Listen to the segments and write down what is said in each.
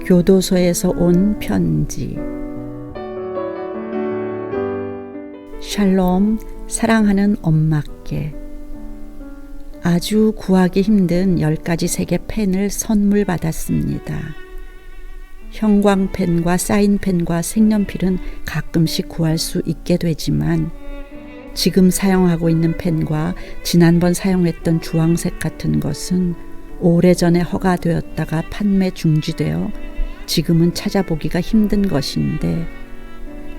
교도소에서 온 편지. 샬롬, 사랑하는 엄마께 아주 구하기 힘든 10가지 색의 펜을 선물 받았습니다. 형광펜과 사인펜과 색연필은 가끔씩 구할 수 있게 되지만 지금 사용하고 있는 펜과 지난번 사용했던 주황색 같은 것은 오래전에 허가되었다가 판매 중지되어 지금은 찾아보기가 힘든 것인데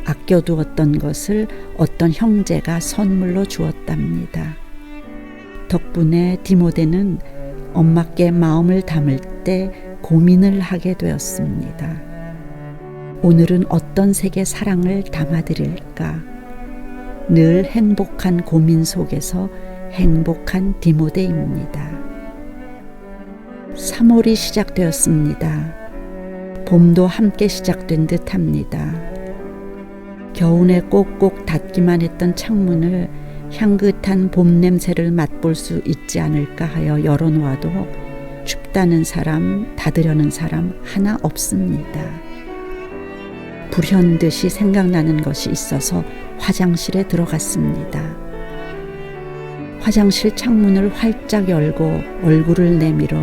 아껴두었던 것을 어떤 형제가 선물로 주었답니다. 덕분에 디모데는 엄마께 마음을 담을 때 고민을 하게 되었습니다. 오늘은 어떤 색의 사랑을 담아드릴까? 늘 행복한 고민 속에서 행복한 디모데입니다. 3월이 시작되었습니다. 봄도 함께 시작된 듯 합니다. 겨우내 꼭꼭 닫기만 했던 창문을 향긋한 봄 냄새를 맛볼 수 있지 않을까 하여 열어놓아도 춥다는 사람, 닫으려는 사람 하나 없습니다. 불현듯이 생각나는 것이 있어서 화장실에 들어갔습니다. 화장실 창문을 활짝 열고 얼굴을 내밀어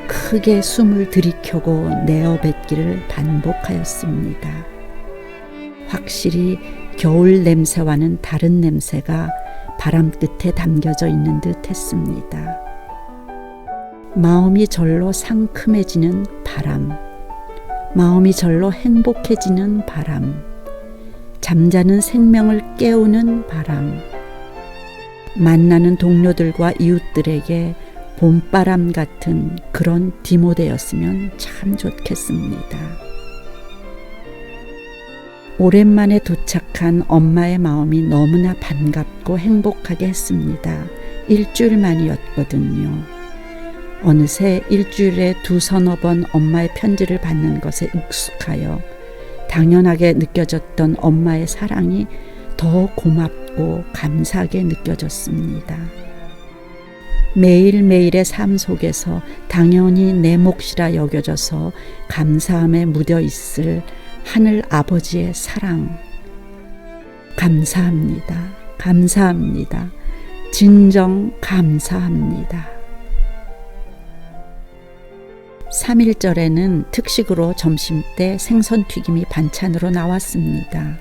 크게 숨을 들이켜고 내어뱉기를 반복하였습니다. 확실히 겨울 냄새와는 다른 냄새가 바람 끝에 담겨져 있는 듯 했습니다. 마음이 절로 상큼해지는 바람, 마음이 절로 행복해지는 바람, 잠자는 생명을 깨우는 바람, 만나는 동료들과 이웃들에게 봄바람 같은 그런 디모데였으면 참 좋겠습니다. 오랜만에 도착한 엄마의 마음이 너무나 반갑고 행복하게 했습니다. 일주일 만이었거든요. 어느새 일주일에 2-3번 엄마의 편지를 받는 것에 익숙하여 당연하게 느껴졌던 엄마의 사랑이 더 고맙고 감사하게 느껴졌습니다. 매일매일의 삶 속에서 당연히 내 몫이라 여겨져서 감사함에 묻어 있을 하늘 아버지의 사랑. 감사합니다. 감사합니다. 진정 감사합니다. 3.1절에는 특식으로 점심때 생선튀김이 반찬으로 나왔습니다.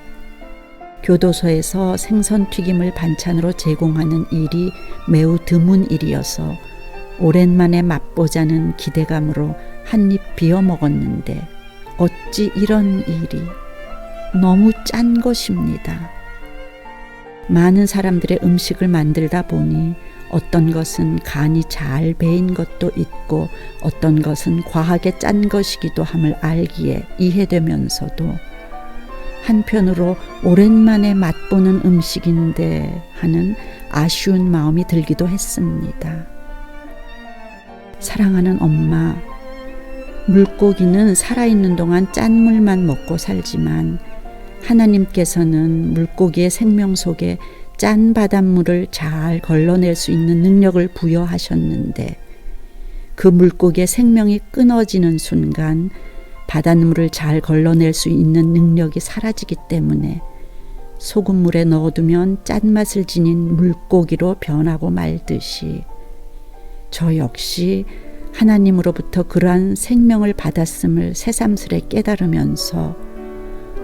교도소에서 생선튀김을 반찬으로 제공하는 일이 매우 드문 일이어서 오랜만에 맛보자는 기대감으로 한 입 비워 먹었는데 어찌 이런 일이 너무 짠 것입니다. 많은 사람들의 음식을 만들다 보니 어떤 것은 간이 잘 배인 것도 있고 어떤 것은 과하게 짠 것이기도 함을 알기에 이해되면서도 한편으로 오랜만에 맛보는 음식인데 하는 아쉬운 마음이 들기도 했습니다. 사랑하는 엄마, 물고기는 살아있는 동안 짠 물만 먹고 살지만 하나님께서는 물고기의 생명 속에 짠 바닷물을 잘 걸러낼 수 있는 능력을 부여하셨는데 그 물고기의 생명이 끊어지는 순간 바닷물을 잘 걸러낼 수 있는 능력이 사라지기 때문에 소금물에 넣어두면 짠맛을 지닌 물고기로 변하고 말듯이 저 역시 하나님으로부터 그러한 생명을 받았음을 새삼스레 깨달으면서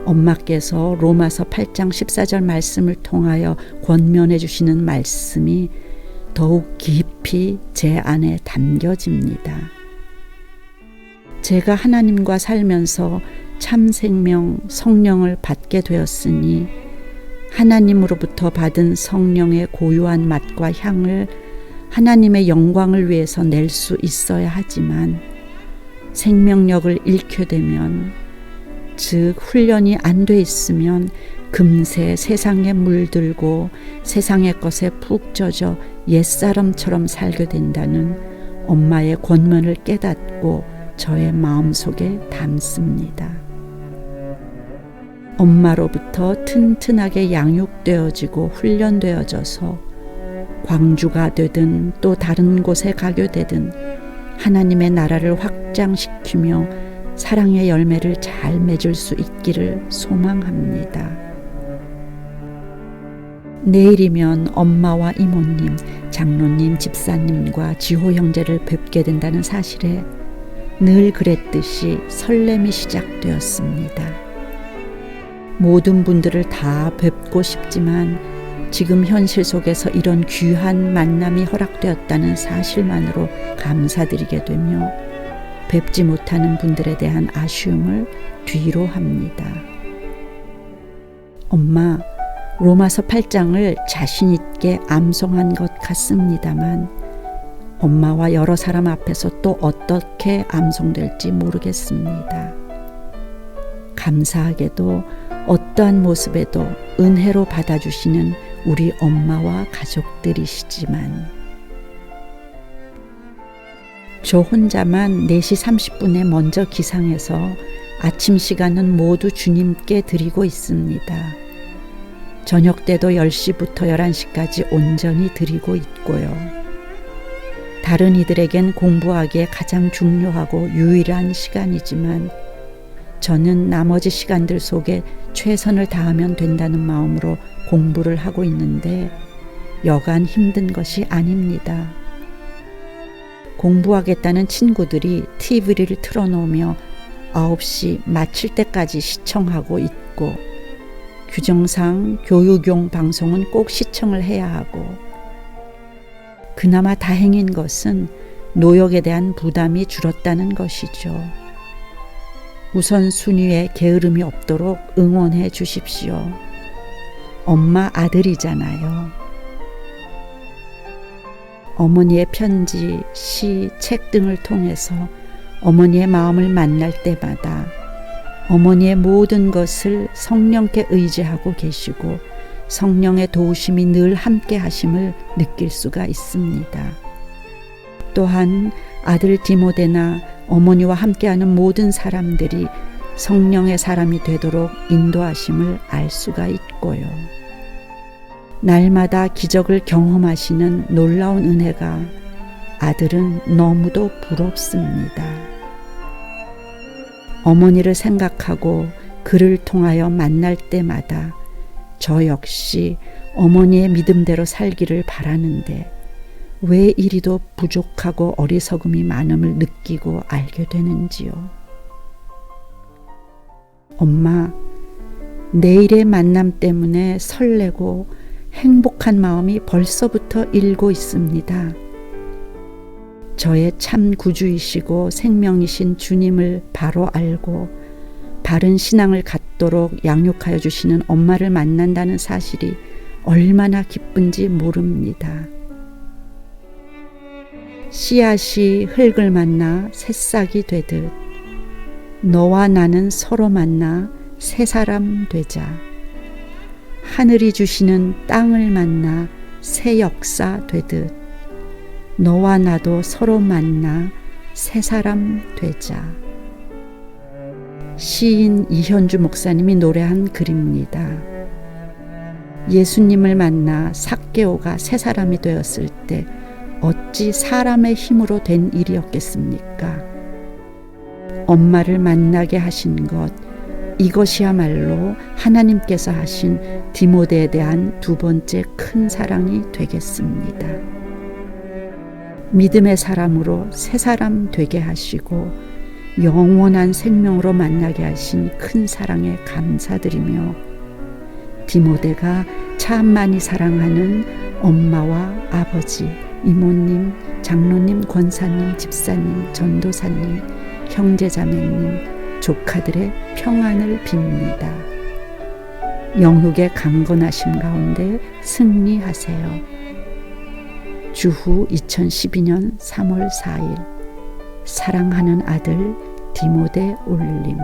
엄마께서 로마서 8장 14절 말씀을 통하여 권면해 주시는 말씀이 더욱 깊이 제 안에 담겨집니다. 제가 하나님과 살면서 참 생명 성령을 받게 되었으니 하나님으로부터 받은 성령의 고유한 맛과 향을 하나님의 영광을 위해서 낼 수 있어야 하지만 생명력을 잃게 되면 즉 훈련이 안 돼 있으면 금세 세상에 물들고 세상의 것에 푹 젖어 옛사람처럼 살게 된다는 엄마의 권면을 깨닫고 저의 마음속에 담습니다. 엄마로부터 튼튼하게 양육되어지고 훈련되어져서 광주가 되든 또 다른 곳에 가게 되든 하나님의 나라를 확장시키며 사랑의 열매를 잘 맺을 수 있기를 소망합니다. 내일이면 엄마와 이모님, 장로님, 집사님과 지호 형제를 뵙게 된다는 사실에 늘 그랬듯이 설렘이 시작되었습니다. 모든 분들을 다 뵙고 싶지만 지금 현실 속에서 이런 귀한 만남이 허락되었다는 사실만으로 감사드리게 되며 뵙지 못하는 분들에 대한 아쉬움을 뒤로 합니다. 엄마, 로마서 8장을 자신 있게 암송한 것 같습니다만 엄마와 여러 사람 앞에서 또 어떻게 암송될지 모르겠습니다. 감사하게도 어떠한 모습에도 은혜로 받아주시는 우리 엄마와 가족들이시지만 저 혼자만 4시 30분에 먼저 기상해서 아침 시간은 모두 주님께 드리고 있습니다. 저녁 때도 10시부터 11시까지 온전히 드리고 있고요. 다른 이들에겐 공부하기에 가장 중요하고 유일한 시간이지만 저는 나머지 시간들 속에 최선을 다하면 된다는 마음으로 공부를 하고 있는데 여간 힘든 것이 아닙니다. 공부하겠다는 친구들이 TV를 틀어놓으며 9시 마칠 때까지 시청하고 있고 규정상 교육용 방송은 꼭 시청을 해야 하고 그나마 다행인 것은 노역에 대한 부담이 줄었다는 것이죠. 우선순위에 게으름이 없도록 응원해 주십시오. 엄마 아들이잖아요. 어머니의 편지, 시, 책 등을 통해서 어머니의 마음을 만날 때마다 어머니의 모든 것을 성령께 의지하고 계시고 성령의 도우심이 늘 함께 하심을 느낄 수가 있습니다. 또한 아들 디모데나 어머니와 함께하는 모든 사람들이 성령의 사람이 되도록 인도하심을 알 수가 있고요. 날마다 기적을 경험하시는 놀라운 은혜가 아들은 너무도 부럽습니다. 어머니를 생각하고 그를 통하여 만날 때마다 저 역시 어머니의 믿음대로 살기를 바라는데 왜 이리도 부족하고 어리석음이 많음을 느끼고 알게 되는지요. 엄마, 내일의 만남 때문에 설레고 행복한 마음이 벌써부터 일고 있습니다. 저의 참 구주이시고 생명이신 주님을 바로 알고 바른 신앙을 갖도록 양육하여 주시는 엄마를 만난다는 사실이 얼마나 기쁜지 모릅니다. 씨앗이 흙을 만나 새싹이 되듯 너와 나는 서로 만나 새 사람 되자. 하늘이 주시는 땅을 만나 새 역사 되듯 너와 나도 서로 만나 새 사람 되자. 시인 이현주 목사님이 노래한 글입니다. 예수님을 만나 삭개오가 새 사람이 되었을 때 어찌 사람의 힘으로 된 일이었겠습니까? 엄마를 만나게 하신 것, 이것이야말로 하나님께서 하신 디모데에 대한 두 번째 큰 사랑이 되겠습니다. 믿음의 사람으로 새 사람 되게 하시고 영원한 생명으로 만나게 하신 큰 사랑에 감사드리며 디모데가 참 많이 사랑하는 엄마와 아버지, 이모님, 장로님, 권사님, 집사님, 전도사님, 형제자매님, 조카들의 평안을 빕니다. 영육의 강건하심 가운데 승리하세요. 주후 2012년 3월 4일 사랑하는 아들 디모데 올림.